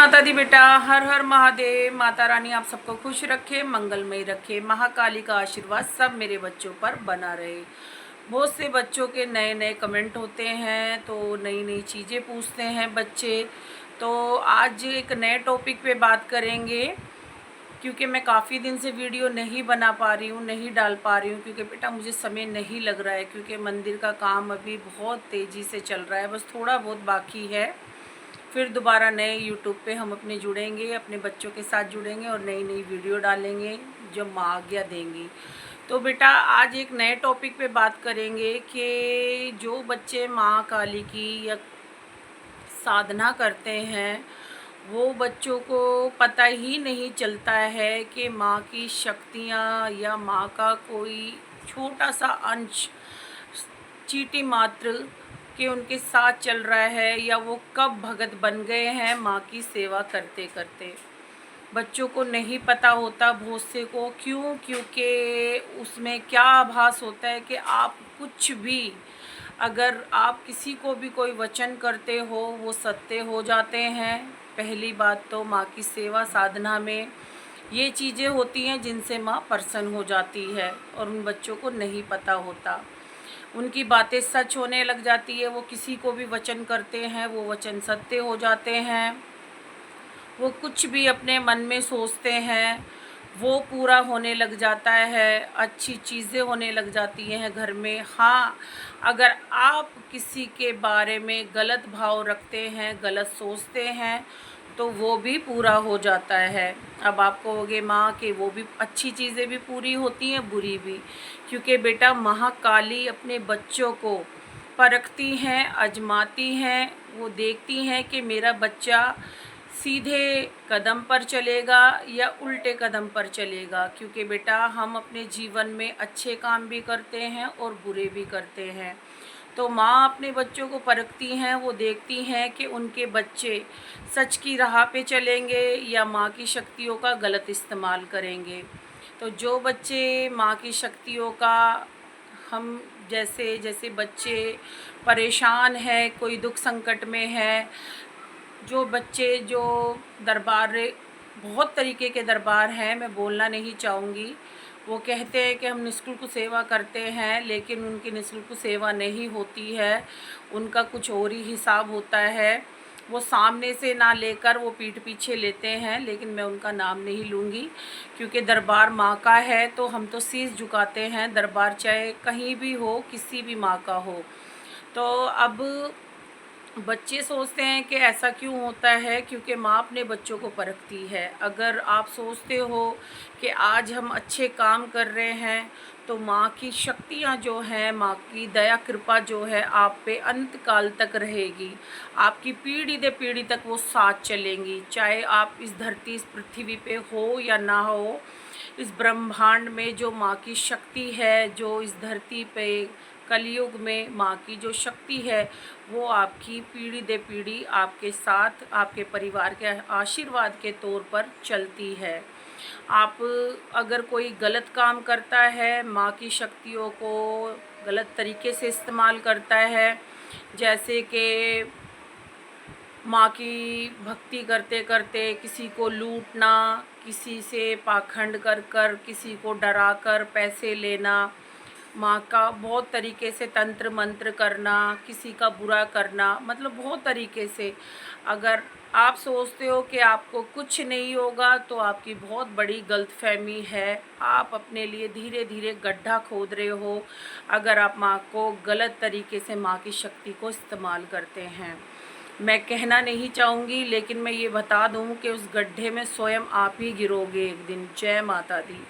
माता दी बेटा। हर हर महादेव। माता रानी आप सबको खुश रखे, मंगलमय रखे। महाकाली का आशीर्वाद सब मेरे बच्चों पर बना रहे। बहुत से बच्चों के नए नए कमेंट होते हैं, तो नई नई चीज़ें पूछते हैं बच्चे। तो आज एक नए टॉपिक पे बात करेंगे, क्योंकि मैं काफ़ी दिन से वीडियो नहीं बना पा रही हूँ, नहीं डाल पा रही हूँ, क्योंकि बेटा मुझे समय नहीं लग रहा है, क्योंकि मंदिर का काम अभी बहुत तेज़ी से चल रहा है। बस थोड़ा बहुत बाकी है, फिर दोबारा नए यूट्यूब पे हम अपने जुड़ेंगे, अपने बच्चों के साथ जुड़ेंगे और नई नई वीडियो डालेंगे जो माँ आज्ञा देंगी। तो बेटा आज एक नए टॉपिक पे बात करेंगे कि जो बच्चे माँ काली की या साधना करते हैं, वो बच्चों को पता ही नहीं चलता है कि माँ की शक्तियाँ या माँ का कोई छोटा सा अंश, चींटी मात्र कि उनके साथ चल रहा है, या वो कब भगत बन गए हैं माँ की सेवा करते करते। बच्चों को नहीं पता होता बहुत से को। क्यों? क्योंकि उसमें क्या आभास होता है कि आप कुछ भी, अगर आप किसी को भी कोई वचन करते हो वो सत्य हो जाते हैं। पहली बात तो माँ की सेवा साधना में ये चीज़ें होती हैं जिनसे माँ प्रसन्न हो जाती है, और उन बच्चों को नहीं पता होता। उनकी बातें सच होने लग जाती है। वो किसी को भी वचन करते हैं, वो वचन सत्य हो जाते हैं। वो कुछ भी अपने मन में सोचते हैं वो पूरा होने लग जाता है। अच्छी चीज़ें होने लग जाती हैं घर में। हाँ, अगर आप किसी के बारे में गलत भाव रखते हैं, गलत सोचते हैं, तो वो भी पूरा हो जाता है। अब आप कहोगे माँ कि वो भी अच्छी चीज़ें भी पूरी होती हैं, बुरी भी, क्योंकि बेटा महाकाली अपने बच्चों को परखती हैं, आजमाती हैं। वो देखती हैं कि मेरा बच्चा सीधे कदम पर चलेगा या उल्टे कदम पर चलेगा, क्योंकि बेटा हम अपने जीवन में अच्छे काम भी करते हैं और बुरे भी करते हैं। तो माँ अपने बच्चों को परखती हैं, वो देखती हैं कि उनके बच्चे सच की राह पे चलेंगे या माँ की शक्तियों का गलत इस्तेमाल करेंगे। तो जो बच्चे माँ की शक्तियों का, हम जैसे जैसे बच्चे परेशान हैं, कोई दुख संकट में है, जो बच्चे जो दरबार, बहुत तरीके के दरबार हैं, मैं बोलना नहीं चाहूँगी। वो कहते हैं कि हम निःशुल्क सेवा करते हैं, लेकिन उनकी निःशुल्क सेवा नहीं होती है। उनका कुछ और ही हिसाब होता है। वो सामने से ना लेकर वो पीठ पीछे लेते हैं, लेकिन मैं उनका नाम नहीं लूँगी, क्योंकि दरबार माँ का है तो हम तो शीश झुकाते हैं। दरबार चाहे कहीं भी हो, किसी भी माँ का हो। तो अब बच्चे सोचते हैं कि ऐसा क्यों होता है, क्योंकि माँ अपने बच्चों को परखती है। अगर आप सोचते हो कि आज हम अच्छे काम कर रहे हैं, तो माँ की शक्तियाँ जो हैं, माँ की दया कृपा जो है आप पे अंत काल तक रहेगी। आपकी पीढ़ी दर पीढ़ी तक वो साथ चलेंगी, चाहे आप इस धरती, इस पृथ्वी पे हो या ना हो। इस ब्रह्मांड में जो माँ की शक्ति है, जो इस धरती पे कलयुग में माँ की जो शक्ति है, वो आपकी पीढ़ी दर पीढ़ी आपके साथ, आपके परिवार के आशीर्वाद के तौर पर चलती है। आप अगर कोई गलत काम करता है, माँ की शक्तियों को गलत तरीके से इस्तेमाल करता है, जैसे कि माँ की भक्ति करते करते किसी को लूटना, किसी से पाखंड कर कर, किसी को डरा कर पैसे लेना, माँ का बहुत तरीके से तंत्र मंत्र करना, किसी का बुरा करना, मतलब बहुत तरीके से। अगर आप सोचते हो कि आपको कुछ नहीं होगा, तो आपकी बहुत बड़ी गलतफहमी है। आप अपने लिए धीरे धीरे गड्ढा खोद रहे हो, अगर आप माँ को गलत तरीके से, माँ की शक्ति को इस्तेमाल करते हैं। मैं कहना नहीं चाहूँगी, लेकिन मैं ये बता दूँ कि उस गड्ढे में स्वयं आप ही गिरोगे एक दिन। जय माता दी।